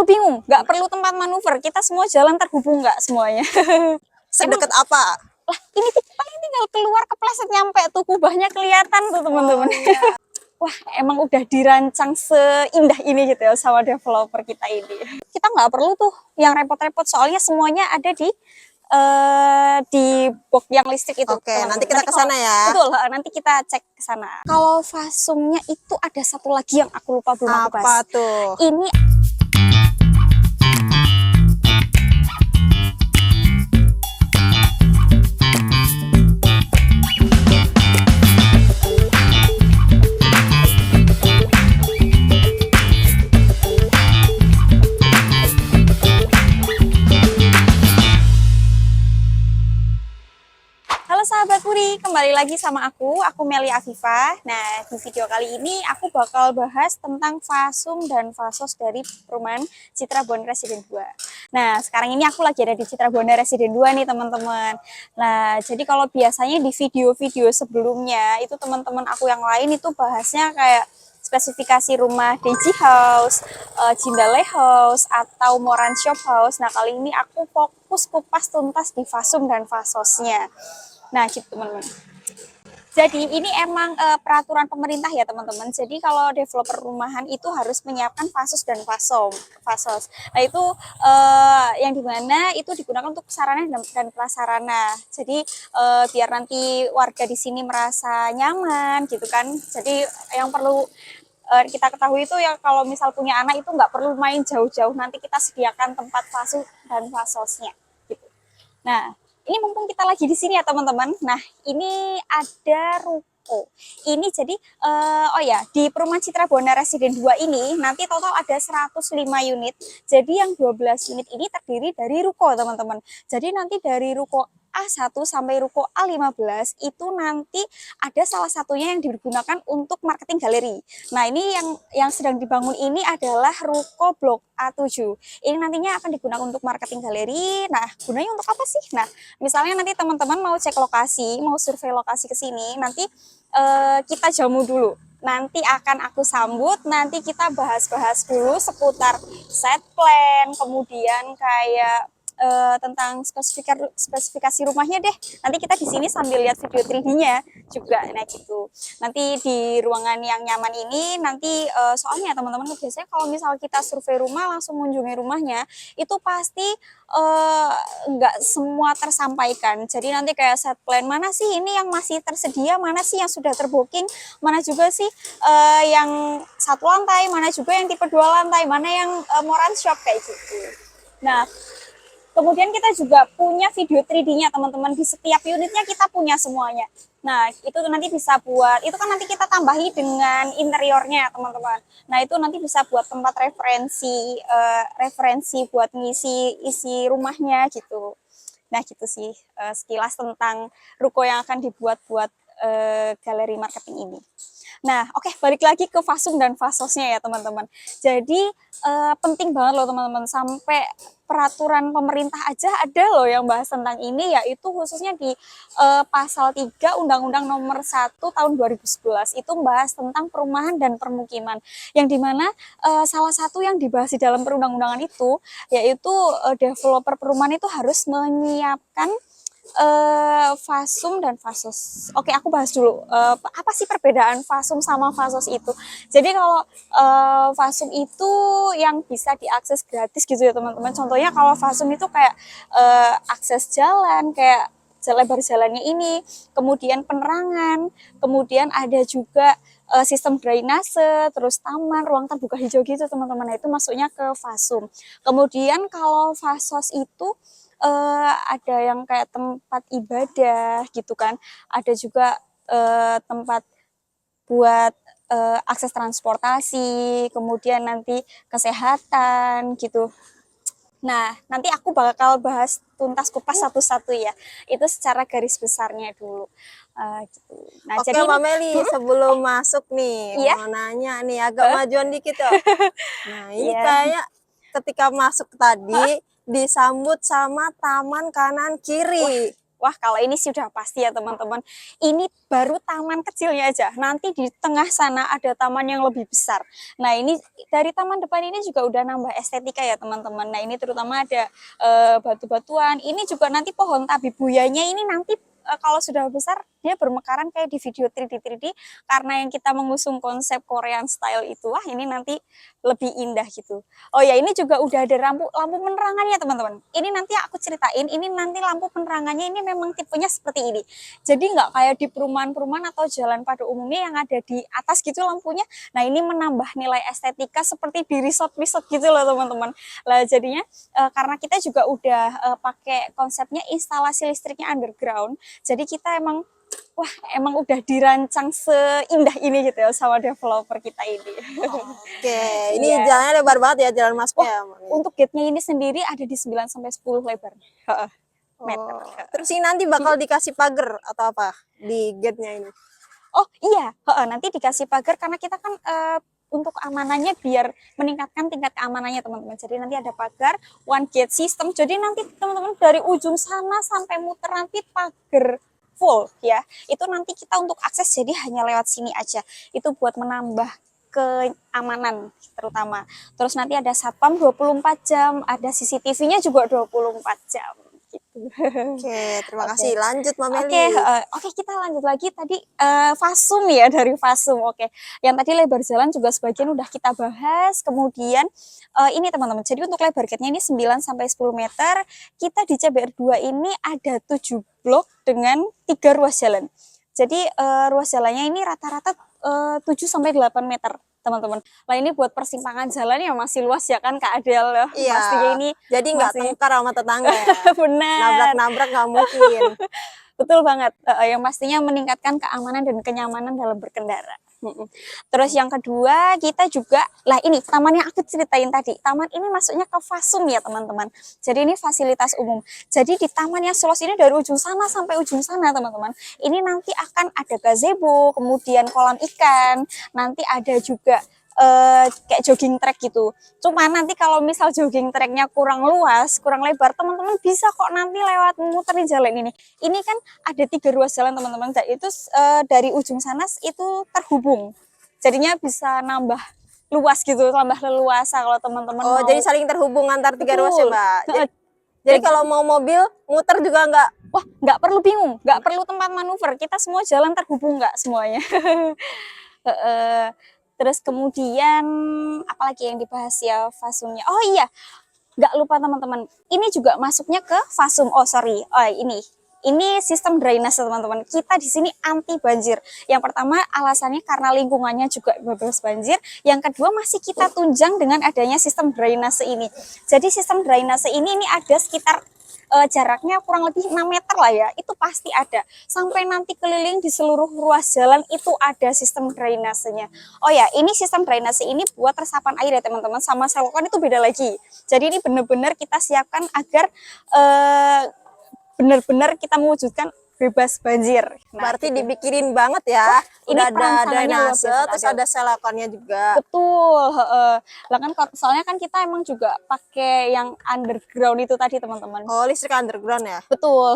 perlu bingung, nggak perlu tempat manuver, kita semua jalan terhubung nggak semuanya. Sedekat apa? Lah ini tuh paling tinggal keluar kepleset nyampe tuh, kubahnya kelihatan tuh teman-teman. Oh iya. Wah emang udah dirancang seindah ini gitu ya sama developer kita ini. Kita nggak perlu tuh yang repot-repot, soalnya semuanya ada di box yang listrik itu. Oke, nanti kita ke sana ya. Betul, nanti kita cek ke sana. Kalau fasumnya itu ada satu lagi yang aku lupa belum aku bahas. Apa tuh? Ini sahabat Puri, kembali lagi sama aku Meli Afifah. Nah, di video kali ini aku bakal bahas tentang fasum dan fasos dari perumahan Citra Buana Residen 2. Nah, sekarang ini aku lagi ada di Citra Buana Residen 2 nih teman-teman. Nah, jadi kalau biasanya di video-video sebelumnya, itu teman-teman aku yang lain itu bahasnya kayak spesifikasi rumah Deji House, Jindale House, atau Moran Shop House. Nah, kali ini aku fokus kupas tuntas di fasum dan fasosnya. Nah, gitu teman-teman. Jadi ini emang peraturan pemerintah ya teman-teman. Jadi kalau developer rumahan itu harus menyiapkan fasos dan fasos. Nah itu yang dimana itu digunakan untuk sarana dan prasarana. Jadi biar nanti warga di sini merasa nyaman gitu kan. Jadi yang perlu kita ketahui itu ya kalau misal punya anak itu nggak perlu main jauh-jauh. Nanti kita sediakan tempat fasos dan fasosnya. Gitu. Nah. Ini mumpung kita lagi di sini ya teman-teman. Nah, ini ada ruko. Ini jadi oh ya, di Perumahan Citra Buana Residen 2 ini nanti total ada 105 unit. Jadi yang 12 unit ini terdiri dari ruko, teman-teman. Jadi nanti dari ruko A1 sampai ruko A15 itu nanti ada salah satunya yang digunakan untuk marketing galeri. Nah, ini yang sedang dibangun ini adalah ruko blok A7. Ini nantinya akan digunakan untuk marketing galeri. Nah, gunanya untuk apa sih? Nah, misalnya nanti teman-teman mau cek lokasi, mau survei lokasi ke sini, nanti kita jamu dulu. Nanti akan aku sambut, nanti kita bahas-bahas dulu seputar set plan, kemudian kayak tentang spesifikasi rumahnya deh. Nanti kita di sini sambil lihat video 3D-nya juga. Nah gitu. Nanti di ruangan yang nyaman ini nanti soalnya teman-teman biasanya kalau misal kita survei rumah langsung mengunjungi rumahnya itu pasti nggak semua tersampaikan. Jadi nanti kayak set plan mana sih ini yang masih tersedia, mana sih yang sudah terbooking, mana juga sih yang satu lantai, mana juga yang tipe 2 lantai, mana yang Moran Shop kayak gitu. Nah, kemudian kita juga punya video 3D-nya teman-teman, di setiap unitnya kita punya semuanya. Nah itu nanti bisa buat, itu kan nanti kita tambahi dengan interiornya teman-teman. Nah itu nanti bisa buat tempat referensi buat ngisi isi rumahnya gitu. Nah gitu sih sekilas tentang ruko yang akan dibuat buat galeri marketing ini. Nah, oke, balik lagi ke fasum dan fasosnya ya teman-teman. Jadi penting banget loh teman-teman, sampai peraturan pemerintah aja ada loh yang bahas tentang ini, yaitu khususnya di pasal 3 Undang-Undang Nomor 1 Tahun 2011 itu membahas tentang perumahan dan permukiman, yang dimana salah satu yang dibahas di dalam perundang-undangan itu yaitu developer perumahan itu harus menyiapkan fasum dan fasos. Oke, aku bahas dulu. Apa sih perbedaan fasum sama fasos itu? Jadi kalau fasum itu yang bisa diakses gratis gitu ya teman-teman. Contohnya kalau fasum itu kayak akses jalan, kayak lebar jalannya ini, kemudian penerangan, kemudian ada juga sistem drainase, terus taman, ruang terbuka hijau gitu teman-teman. Nah, itu masuknya ke fasum. Kemudian kalau fasos itu ada yang kayak tempat ibadah gitu kan, ada juga tempat buat akses transportasi, kemudian nanti kesehatan gitu. Nah, nanti aku bakal bahas tuntas kupas satu-satu ya. Itu secara garis besarnya dulu. Gitu. Nah, Oke, jadi Mbak Meli, sebelum masuk nih, iya, mau nanya nih, agak majuan dikit ya. Nah, ini iya. kayak ketika masuk tadi disambut sama taman kanan kiri. Wah, kalau ini sih udah pasti ya teman-teman. Ini baru taman kecilnya aja. Nanti di tengah sana ada taman yang lebih besar. Nah, ini dari taman depan ini juga udah nambah estetika ya teman-teman. Nah, ini terutama ada batu-batuan. Ini juga nanti pohon tabibuyanya ini nanti kalau sudah besar dia bermekaran kayak di video 3D karena yang kita mengusung konsep Korean style itu. Wah, ini nanti lebih indah gitu. Oh ya, ini juga udah ada lampu penerangannya teman-teman. Ini nanti aku ceritain, ini nanti lampu penerangannya ini memang tipenya seperti ini. Jadi nggak kayak di perumahan-perumahan atau jalan pada umumnya yang ada di atas gitu lampunya. Nah, ini menambah nilai estetika seperti di resort-resort gitu loh teman-teman. Lah jadinya karena kita juga udah pakai konsepnya instalasi listriknya underground. Jadi kita emang emang udah dirancang seindah ini gitu ya sama developer kita ini. Oke, ini Iya. jalannya lebar banget ya jalan masuknya. Untuk gate-nya ini sendiri ada di 9 sampai 10 lebar. Meter. Terus ini nanti bakal dikasih pagar atau apa di gate-nya ini? Oh iya, nanti dikasih pagar karena kita kan untuk keamanannya biar meningkatkan tingkat keamanannya teman-teman. Jadi nanti ada pagar one gate system. Jadi nanti teman-teman dari ujung sana sampai muter nanti pagar full ya. Itu nanti kita untuk akses jadi hanya lewat sini aja. Itu buat menambah keamanan terutama. Terus nanti ada satpam 24 jam, ada CCTV-nya juga 24 jam gitu. Oke, terima kasih. Lanjut Mbak Meli. Oke, kita lanjut lagi tadi Fasum ya, dari Fasum. Oke. Yang tadi lebar jalan juga sebagian udah kita bahas. Kemudian ini teman-teman. Jadi untuk lebar gate-nya ini 9 sampai 10 meter. Kita di CBR 2 ini ada 7 blok dengan 3 ruas jalan. Jadi ruas jalannya ini rata-rata 7 sampai 8 meter, teman-teman. Lah ini buat persimpangan jalan ya masih luas ya kan Kak Adel ya. Iya. Pastinya ini Jadi nggak masih tengkar sama tetangga ya. benar. Nabrak-nabrak nggak mungkin. Betul banget. Yang pastinya meningkatkan keamanan dan kenyamanan dalam berkendara. Terus yang kedua kita juga, lah ini taman yang aku ceritain tadi. Taman ini masuknya ke Fasum ya teman-teman. Jadi ini fasilitas umum. Jadi di taman yang seluas ini dari ujung sana sampai ujung sana teman-teman. Ini nanti akan ada gazebo, kemudian kolam ikan. Nanti ada juga kayak jogging track gitu. Cuma nanti kalau misal jogging tracknya kurang luas, kurang lebar, teman-teman bisa kok nanti lewat muterin jalan ini. Ini kan ada 3 ruas jalan teman-teman. Itu dari ujung sana itu terhubung. Jadinya bisa nambah luas gitu, tambah leluasa kalau teman-teman Oh, mau. jadi saling terhubung antar 3 ruas ya, Betul. Mbak. Jadi kalau mau mobil muter juga nggak? Wah, nggak perlu bingung, nggak perlu tempat manuver. Kita semua jalan terhubung nggak semuanya. Terus kemudian apalagi yang dibahas ya Fasumnya. Oh iya, nggak lupa teman-teman. Ini juga masuknya ke Fasum. Oh sorry, ini sistem drainase teman-teman. Kita di sini anti banjir. Yang pertama alasannya karena lingkungannya juga bebas banjir. Yang kedua masih kita tunjang dengan adanya sistem drainase ini. Jadi sistem drainase ini ada sekitar jaraknya kurang lebih 6 meter lah ya, itu pasti ada. Sampai nanti keliling di seluruh ruas jalan itu ada sistem drainasenya. Oh ya, ini sistem drainase ini buat resapan air ya teman-teman, sama selokan itu beda lagi. Jadi ini benar-benar kita siapkan agar benar-benar kita mewujudkan bebas banjir. Nah, Berarti gitu. dipikirin banget ya. Ini Udah ada perancangannya luar drainase, biasa, terus Adel. ada selokannya juga. Betul, lah kan soalnya kan kita emang juga pakai yang underground itu tadi teman-teman. Oh, listrik underground ya? Betul,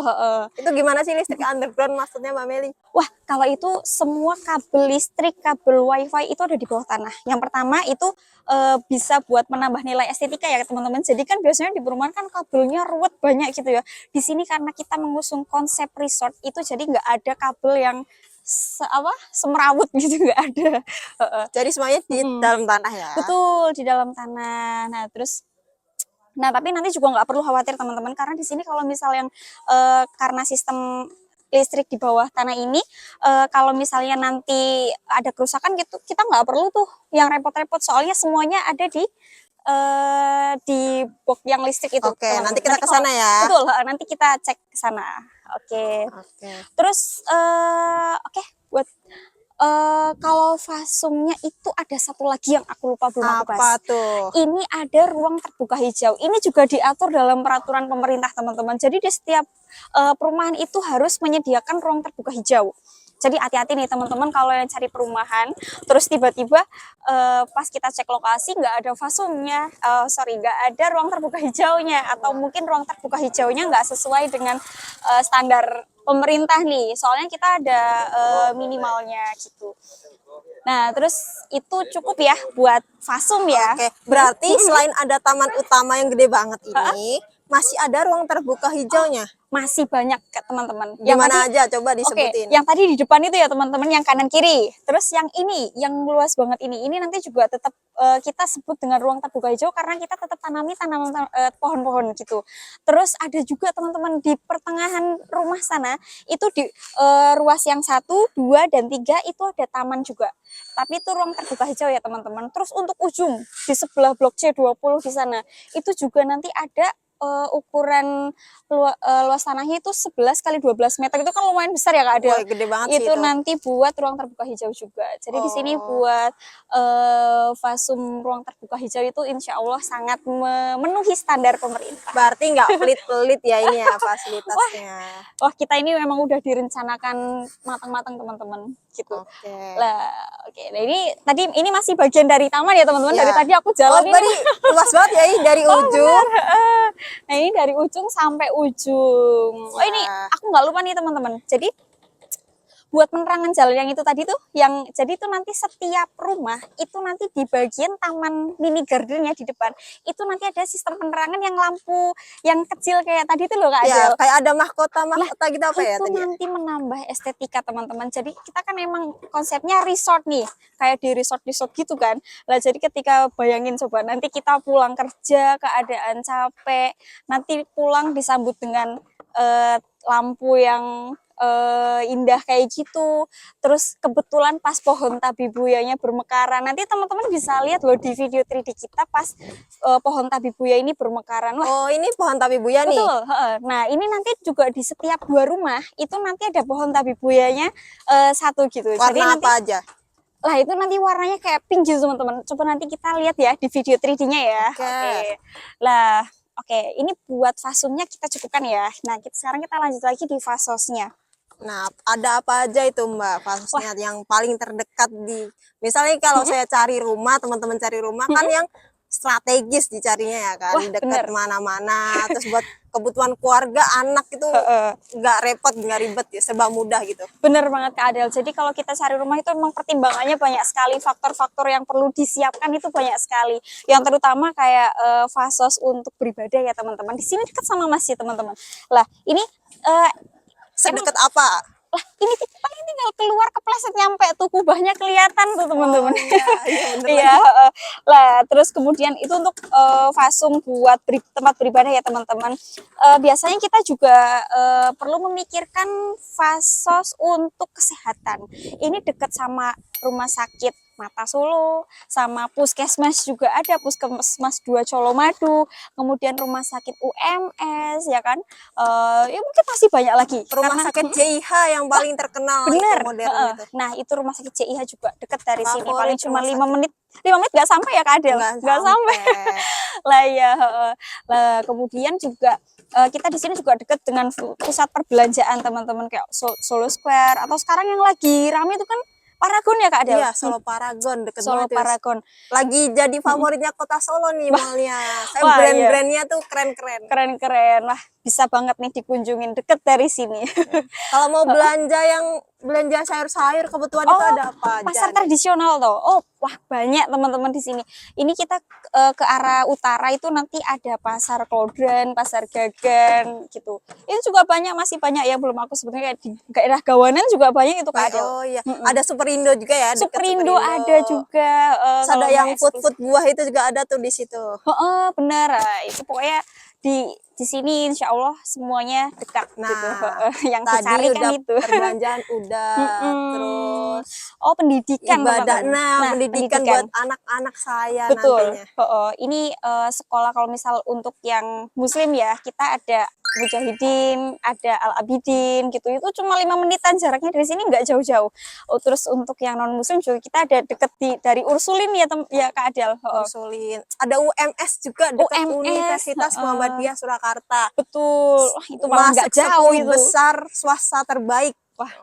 Itu gimana sih listrik underground maksudnya Mbak Meli? Wah, kalau itu semua kabel listrik, kabel wifi itu ada di bawah tanah. Yang pertama itu bisa buat menambah nilai estetika ya teman-teman. Jadi kan biasanya di perumahan kan kabelnya ruwet banyak gitu ya. Di sini karena kita mengusung konsep resort itu jadi nggak ada kabel yang semerawut gitu, nggak ada. Jadi semuanya di dalam tanah ya? Betul, di dalam tanah. Nah, tapi nanti juga nggak perlu khawatir teman-teman karena di sini kalau misal yang karena sistem listrik di bawah tanah ini kalau misalnya nanti ada kerusakan gitu kita nggak perlu tuh yang repot-repot soalnya semuanya ada di box yang listrik itu. Oke, nanti kita ke sana ya. Betul, nanti kita cek ke sana. Oke. Terus buat kalau Fasumnya itu ada satu lagi yang aku lupa belum aku bahas. Apa tuh? Ini ada ruang terbuka hijau. Ini juga diatur dalam peraturan pemerintah teman-teman. Jadi di setiap perumahan itu harus menyediakan ruang terbuka hijau. Jadi hati-hati nih teman-teman kalau yang cari perumahan, terus tiba-tiba pas kita cek lokasi nggak ada fasumnya, nggak ada ruang terbuka hijaunya, atau mungkin ruang terbuka hijaunya nggak sesuai dengan standar pemerintah nih. Soalnya kita ada minimalnya gitu. Nah, terus itu cukup ya buat fasum ya. Oke, berarti selain ada taman utama yang gede banget ini, masih ada ruang terbuka hijaunya. Masih banyak teman-teman. Gimana aja coba Oke, disebutin. yang tadi di depan itu ya teman-teman, yang kanan kiri. Terus yang ini, yang luas banget ini nanti juga tetap kita sebut dengan ruang terbuka hijau karena kita tetap tanami tanaman pohon-pohon gitu. Terus ada juga teman-teman di pertengahan rumah sana itu di ruas yang 1, 2, dan 3 itu ada taman juga. Tapi itu ruang terbuka hijau ya teman-teman. Terus untuk ujung di sebelah blok C20 di sana itu juga nanti ada ukuran luas tanahnya itu 11 kali 12 meter, itu kan lumayan besar ya Kak Adel. Wah, gede banget sih Itu itu. nanti buat ruang terbuka hijau juga. Jadi di sini buat fasum ruang terbuka hijau itu insya Allah sangat memenuhi standar pemerintah. Berarti nggak pelit-pelit ya ini ya fasilitasnya. Wah, kita ini memang udah direncanakan matang-matang teman-teman gitu. Oke. Lah, oke. Nah ini masih bagian dari taman ya teman-teman. Ya. Dari tadi aku jalan ini. Tadi luas banget ya ini dari ujung. Nah ini dari ujung sampai ujung. Oh ini aku nggak lupa nih teman-teman. Jadi buat penerangan jalan yang itu tadi tuh, yang jadi itu nanti setiap rumah itu nanti di bagian taman mini gardennya di depan itu nanti ada sistem penerangan yang lampu yang kecil kayak tadi itu loh Kak Adel. Ya, kayak ada mahkota gitu apa ya itu tadi? nanti menambah estetika teman-teman. Jadi kita kan emang konsepnya resort nih, kayak di resort gitu kan. Lah jadi ketika bayangin coba nanti kita pulang kerja keadaan capek, nanti pulang disambut dengan lampu yang indah kayak gitu. Terus kebetulan pas pohon tabibuyanya bermekaran. Nanti teman-teman bisa lihat loh di video 3D kita pas pohon tabibuya ini bermekaran. Wah, oh, ini pohon tabibuya nih. betul. Nah, ini nanti juga di setiap 2 rumah itu nanti ada pohon tabibuyanya 1 gitu. Warna Jadi nanti apa aja? lah itu nanti warnanya kayak pink gitu teman-teman. Coba nanti kita lihat ya di video 3D-nya ya. Oke. Lah, oke, ini buat fasumnya kita cukupkan ya. Nah, sekarang kita lanjut lagi di fasosnya. Nah, ada apa aja itu Mbak fasosnya yang paling terdekat di, misalnya kalau saya cari rumah, teman-teman cari rumah kan yang strategis dicarinya ya kan, dekat mana-mana, terus buat kebutuhan keluarga, anak itu nggak repot, nggak ribet ya, serba mudah gitu. Bener banget Kak Adel. Jadi kalau kita cari rumah itu memang pertimbangannya banyak sekali, faktor-faktor yang perlu disiapkan itu banyak sekali. Yang terutama kayak fasos untuk beribadah ya teman-teman. Di sini dekat sama masjid teman-teman. Lah ini sedekat apa? Lah ini paling tinggal keluar kepleset nyampe tuh, kubahnya kelihatan tuh teman-teman. Iya. Lah terus kemudian itu untuk fasum buat tempat beribadah ya teman-teman. Biasanya kita juga perlu memikirkan fasos untuk kesehatan. Ini dekat sama rumah sakit Mata Solo, sama puskesmas juga ada, puskesmas 2 Colomadu, kemudian rumah sakit UMS ya kan. Ya mungkin masih banyak lagi. Rumah sakit CIH yang paling terkenal bener. itu modern itu. Nah itu rumah sakit CIH juga dekat dari sini, Favorit paling cuma rumah 5 menit. 5 menit gak sampai ya Kak Adel? Gak sampai. Lah ya. Lah kemudian juga kita di sini juga dekat dengan pusat perbelanjaan teman-teman, kayak Solo Square, atau sekarang yang lagi rame itu kan Paragon ya Kak Adel? Iya, Solo Paragon deket Solo banget. Paragon. Lagi jadi favoritnya kota Solo nih malnya. Brand-brandnya tuh keren-keren. Keren-keren. Wah, bisa banget nih dikunjungin, deket dari sini. Kalau mau belanja sayur-sayur kebutuhan itu ada apa aja? Pasar tradisional toh. Oh, wah banyak teman-teman di sini. Ini kita ke arah utara itu nanti ada pasar Klodran, pasar Gagan gitu. Itu juga banyak, masih banyak ya, belum aku sebenarnya di daerah Gawanan juga banyak itu Kak Adel. Oh iya, ada Superindo juga ya. Superindo ada juga. Ada yang food buah itu juga ada tuh di situ. Bener. Itu pokoknya di sini insya Allah semuanya dekat gitu. Yang dicari kan itu perbelanjaan udah terus pendidikan ibadah. Pendidikan buat anak-anak saya. Betul. Nantinya ini sekolah kalau misal untuk yang muslim ya, kita ada Mujahidin, ada Al-Abidin gitu. Itu cuma 5 menitan jaraknya dari sini, nggak jauh-jauh. Terus untuk yang non muslim juga kita ada deket dari Ursulin ya Kak Adel. Ursulin. Ada UMS juga dekat Universitas Muhammadiyah Surakarta. Betul. Wah, itu malah nggak jauh itu. Besar swasta terbaik. Wah,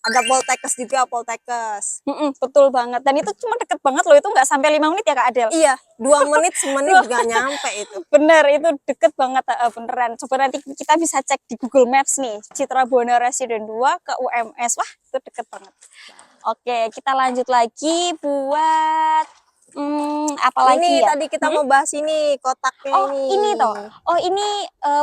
Ada Poltekkes juga, Poltekkes. Betul banget. Dan itu cuma deket banget loh, itu nggak sampai 5 menit ya Kak Adel. Iya, 2 menit, semenit juga nyampe itu. Bener, itu deket banget, beneran. Coba nanti kita bisa cek di Google Maps nih, Citra Buana Residen 2 ke UMS. Wah, itu deket banget. Oke, kita lanjut lagi buat apa lagi Ini ya? tadi kita mau bahas ini kotaknya Oh, ini toh. ini. Oh, ini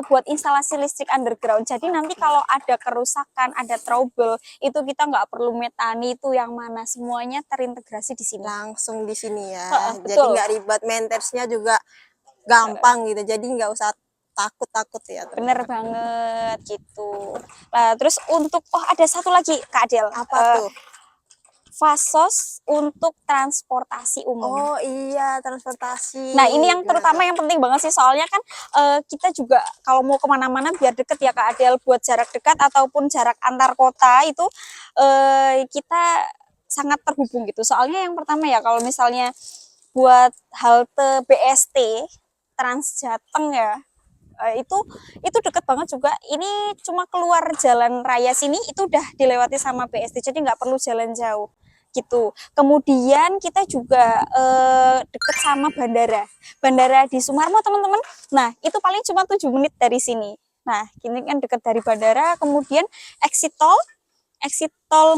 buat instalasi listrik underground. Jadi nanti kalau ada kerusakan, ada trouble, itu kita nggak perlu metani itu yang mana, semuanya terintegrasi di sini. Langsung di sini ya. Jadi Betul. nggak ribet, maintenance-nya juga gampang gitu. Jadi nggak usah takut-takut ya. Bener banget gitu. Nah, terus untuk ada satu lagi Kak Adel. Apa tuh? Fasos untuk transportasi umum. Oh iya, transportasi. Nah, ini yang Gimana terutama tuh? yang penting banget sih, soalnya kan kita juga kalau mau kemana-mana biar deket ya Kak Adel, buat jarak dekat ataupun jarak antar kota itu kita sangat terhubung gitu. Soalnya yang pertama ya, kalau misalnya buat halte BST Transjateng ya, itu deket banget juga. Ini cuma keluar jalan raya sini itu udah dilewati sama BST, jadi nggak perlu jalan jauh gitu. Kemudian kita juga deket sama bandara di Sumarmo teman-teman. Nah, itu paling cuma 7 menit dari sini. Nah, ini kan deket dari bandara. Kemudian exit tol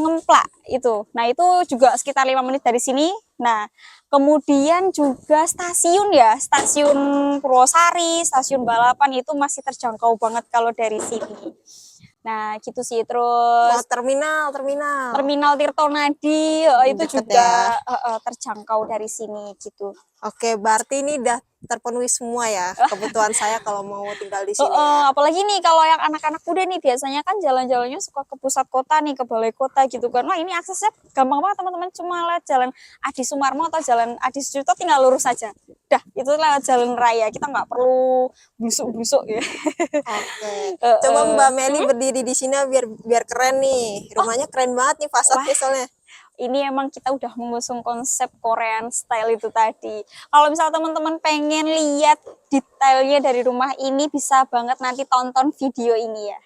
Ngemplak itu. Nah, itu juga sekitar 5 menit dari sini. Nah, kemudian juga stasiun ya, stasiun Purwosari, stasiun Balapan itu masih terjangkau banget kalau dari sini. Nah, gitu sih. Oh, Terus terminal. Tirtonadi itu Deket juga ya. terjangkau dari sini gitu. Oke, berarti ini udah terpenuhi semua ya kebutuhan saya kalau mau tinggal di sini ya. Apalagi nih kalau yang anak-anak muda nih, biasanya kan jalan-jalannya suka ke pusat kota nih, ke balai kota gitu kan. Wah, ini aksesnya gampang banget teman-teman, cuma lewat jalan Adi Sumarmo atau jalan Adi Sucipto, tinggal lurus saja. Dah, itu lewat jalan raya, kita nggak perlu busuk-busuk ya. Oke. Coba Mbak Meli berdiri di sini biar keren nih. Rumahnya keren banget nih fasadnya soalnya. Ini emang kita udah mengusung konsep Korean style itu tadi. Kalau misal teman-teman pengen lihat detailnya dari rumah ini, bisa banget nanti tonton video ini ya.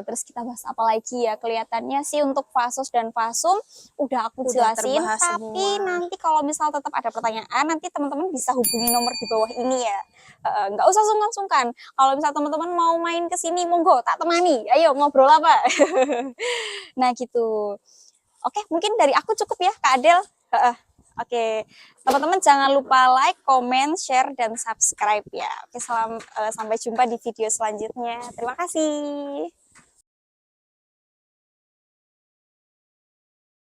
Terus kita bahas apa lagi ya? Kelihatannya sih untuk Fasos dan Fasum udah aku Udah jelasin, terbahas tapi semua. nanti kalau misal tetap ada pertanyaan, nanti teman-teman bisa hubungi nomor di bawah ini ya. Nggak usah sungkan-sungkan. Kalau misal teman-teman mau main ke sini, monggo tak temani. Ayo ngobrol apa? Nah gitu. Oke, mungkin dari aku cukup ya Kak Adel. Oke, teman-teman jangan lupa like, comment, share, dan subscribe ya. Oke, sampai jumpa di video selanjutnya. Terima kasih.